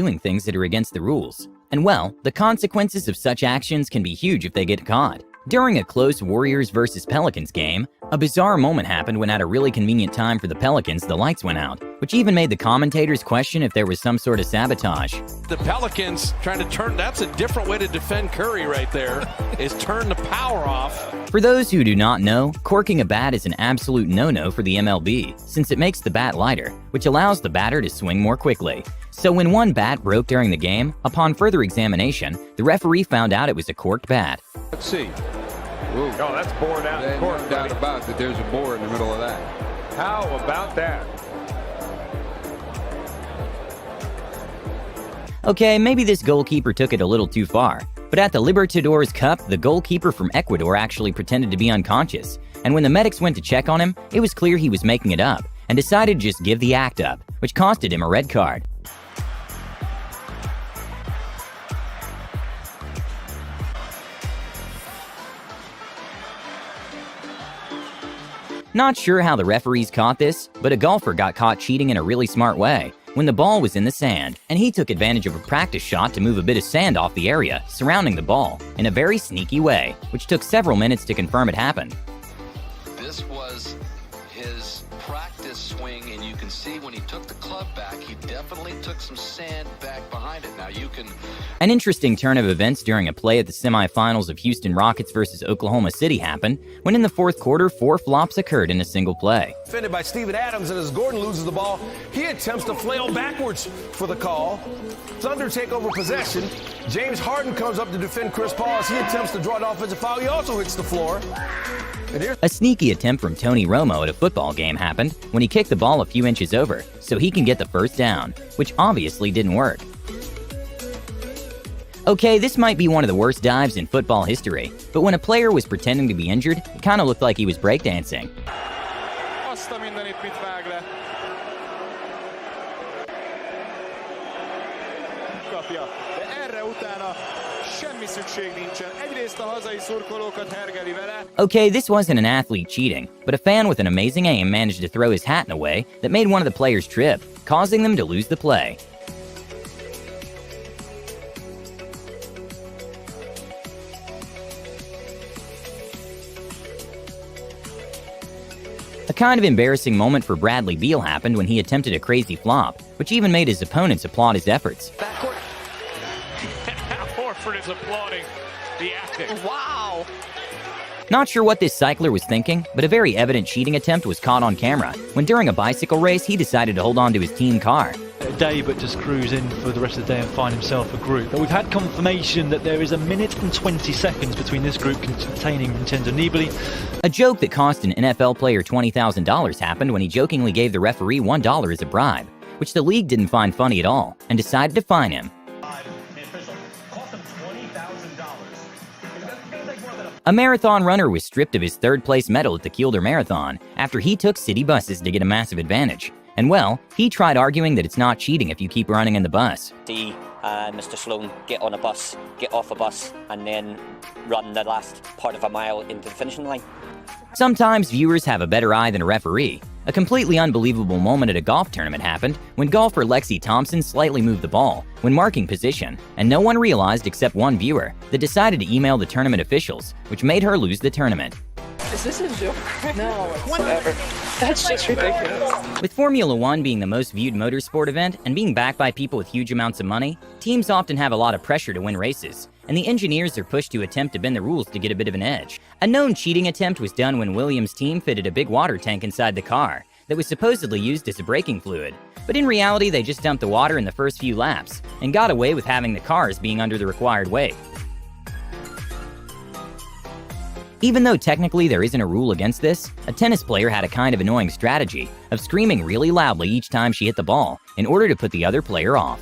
doing things that are against the rules. And well, the consequences of such actions can be huge if they get caught. During a close Warriors vs Pelicans game, a bizarre moment happened when at a really convenient time for the Pelicans, the lights went out, which even made the commentators question if there was some sort of sabotage. The Pelicans trying to turn, that's a different way to defend Curry right there, is turn the power off. For those who do not know, corking a bat is an absolute no-no for the MLB, since it makes the bat lighter, which allows the batter to swing more quickly. So when one bat broke during the game, upon further examination, the referee found out it was a corked bat. Let's see. Ooh. Oh, that's bored out. There's no doubt about that there's a bore in the middle of that. How about that? Okay, maybe this goalkeeper took it a little too far, but at the Libertadores Cup, the goalkeeper from Ecuador actually pretended to be unconscious, and when the medics went to check on him, it was clear he was making it up, and decided to just give the act up, which costed him a red card. Not sure how the referees caught this, but a golfer got caught cheating in a really smart way when the ball was in the sand, and he took advantage of a practice shot to move a bit of sand off the area surrounding the ball in a very sneaky way, which took several minutes to confirm it happened. This was his practice swing, and you can see when he took the club back, he definitely took some sand back behind it. Now you can... An interesting turn of events during a play at the semifinals of Houston Rockets versus Oklahoma City happened when in the fourth quarter, 4 flops occurred in a single play. Defended by Steven Adams, and as Gordon loses the ball, he attempts to flail backwards for the call. Thunder take over possession. James Harden comes up to defend Chris Paul as he attempts to draw an offensive foul. He also hits the floor. A sneaky attempt from Tony Romo at a football game happened when he kicked the ball a few inches over so he can get the first down, which obviously didn't work. Okay, this might be one of the worst dives in football history, but when a player was pretending to be injured, it kind of looked like he was breakdancing. Okay, this wasn't an athlete cheating, but a fan with an amazing aim managed to throw his hat in a way that made one of the players trip, causing them to lose the play. A kind of embarrassing moment for Bradley Beal happened when he attempted a crazy flop, which even made his opponents applaud his efforts. Backcourt. Horford is applauding the acting. Wow! Not sure what this cycler was thinking, but a very evident cheating attempt was caught on camera when during a bicycle race he decided to hold on to his team car. Day but just cruise in for the rest of the day and find himself a group. But we've had confirmation that there is 1 minute and 20 seconds between this group containing Vincenzo Nibali. A joke that cost an NFL player $20,000 happened when he jokingly gave the referee $1 as a bribe, which the league didn't find funny at all and decided to fine him. A marathon runner was stripped of his third-place medal at the Kielder Marathon after he took city buses to get a massive advantage. And well, he tried arguing that it's not cheating if you keep running in the bus. See Mr. Sloan get on a bus, get off a bus, and then run the last part of a mile into the finishing line. Sometimes viewers have a better eye than a referee. A completely unbelievable moment at a golf tournament happened when golfer Lexi Thompson slightly moved the ball when marking position, and no one realized except one viewer that decided to email the tournament officials, which made her lose the tournament. Is this a joke? No, whatever. That's just ridiculous. With Formula One being the most viewed motorsport event and being backed by people with huge amounts of money, teams often have a lot of pressure to win races, and the engineers are pushed to attempt to bend the rules to get a bit of an edge. A known cheating attempt was done when Williams' team fitted a big water tank inside the car that was supposedly used as a braking fluid, but in reality they just dumped the water in the first few laps and got away with having the cars being under the required weight. Even though technically there isn't a rule against this, a tennis player had a kind of annoying strategy of screaming really loudly each time she hit the ball in order to put the other player off.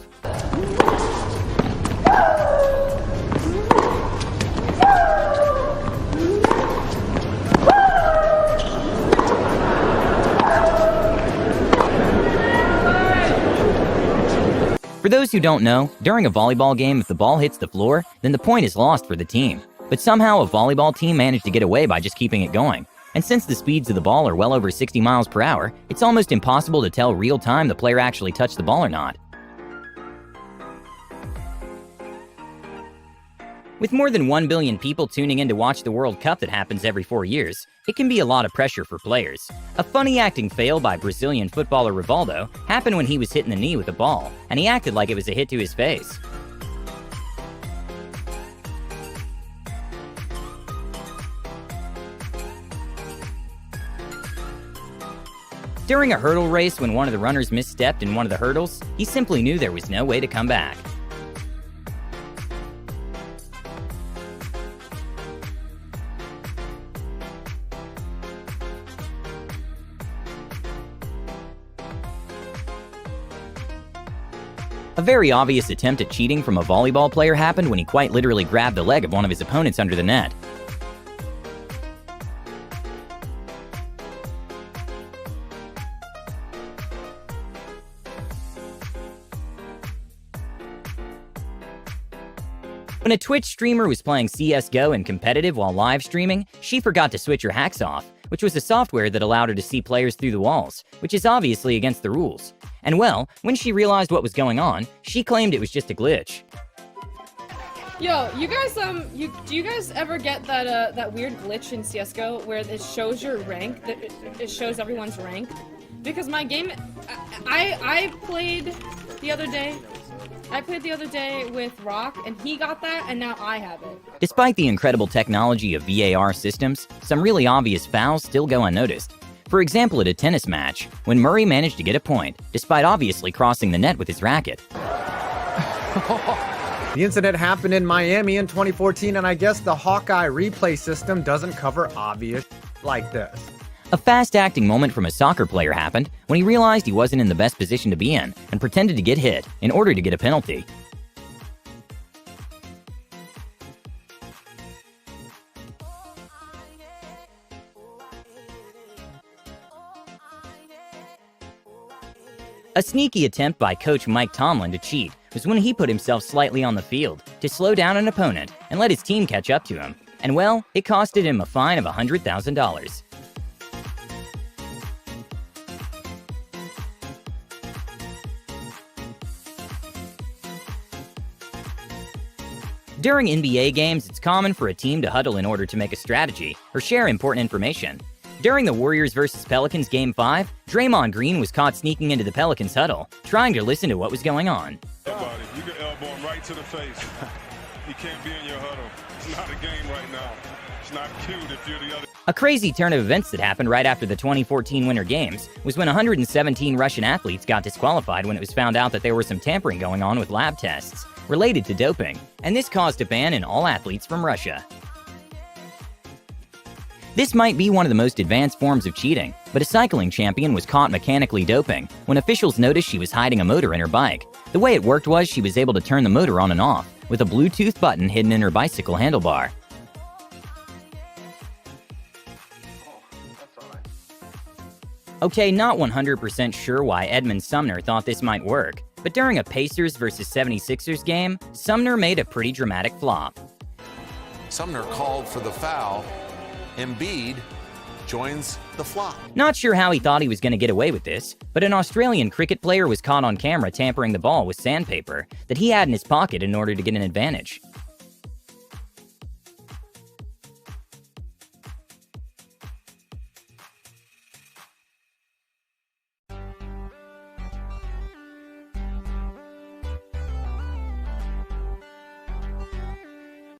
For those who don't know, during a volleyball game, if the ball hits the floor, then the point is lost for the team. But somehow a volleyball team managed to get away by just keeping it going. And since the speeds of the ball are well over 60 miles per hour, it's almost impossible to tell real time the player actually touched the ball or not. With more than 1 billion people tuning in to watch the World Cup that happens every 4 years, it can be a lot of pressure for players. A funny acting fail by Brazilian footballer Rivaldo happened when he was hitting the knee with a ball, and he acted like it was a hit to his face. During a hurdle race, when one of the runners misstepped in one of the hurdles, he simply knew there was no way to come back. A very obvious attempt at cheating from a volleyball player happened when he quite literally grabbed the leg of one of his opponents under the net. When a Twitch streamer was playing CSGO in competitive while live streaming, she forgot to switch her hacks off, which was a software that allowed her to see players through the walls, which is obviously against the rules. And well, when she realized what was going on, she claimed it was just a glitch. Yo, you guys, do you guys ever get that weird glitch in CS:GO where it shows your rank, that it shows everyone's rank? Because my game, I played the other day. With Rock, and he got that, and now I have it. Despite the incredible technology of VAR systems, some really obvious fouls still go unnoticed. For example, at a tennis match, when Murray managed to get a point, despite obviously crossing the net with his racket. The incident happened in Miami in 2014, and I guess the Hawkeye replay system doesn't cover obvious like this. A fast-acting moment from a soccer player happened when he realized he wasn't in the best position to be in and pretended to get hit in order to get a penalty. A sneaky attempt by coach Mike Tomlin to cheat was when he put himself slightly on the field to slow down an opponent and let his team catch up to him. And well, it costed him a fine of $100,000. During NBA games, it's common for a team to huddle in order to make a strategy or share important information. During the Warriors vs. Pelicans Game 5, Draymond Green was caught sneaking into the Pelicans huddle, trying to listen to what was going on. You can elbow him right to the face. He can't be in your huddle. It's not a game right now. It's not cute if you're the other. A crazy turn of events that happened right after the 2014 Winter Games was when 117 Russian athletes got disqualified when it was found out that there was some tampering going on with lab tests related to doping, and this caused a ban in all athletes from Russia. This might be one of the most advanced forms of cheating, but a cycling champion was caught mechanically doping when officials noticed she was hiding a motor in her bike. The way it worked was she was able to turn the motor on and off with a Bluetooth button hidden in her bicycle handlebar. Okay, not 100% sure why Edmund Sumner thought this might work, but during a Pacers vs. 76ers game, Sumner made a pretty dramatic flop. Sumner called for the foul. Embiid joins the flop. Not sure how he thought he was going to get away with this, but an Australian cricket player was caught on camera tampering the ball with sandpaper that he had in his pocket in order to get an advantage.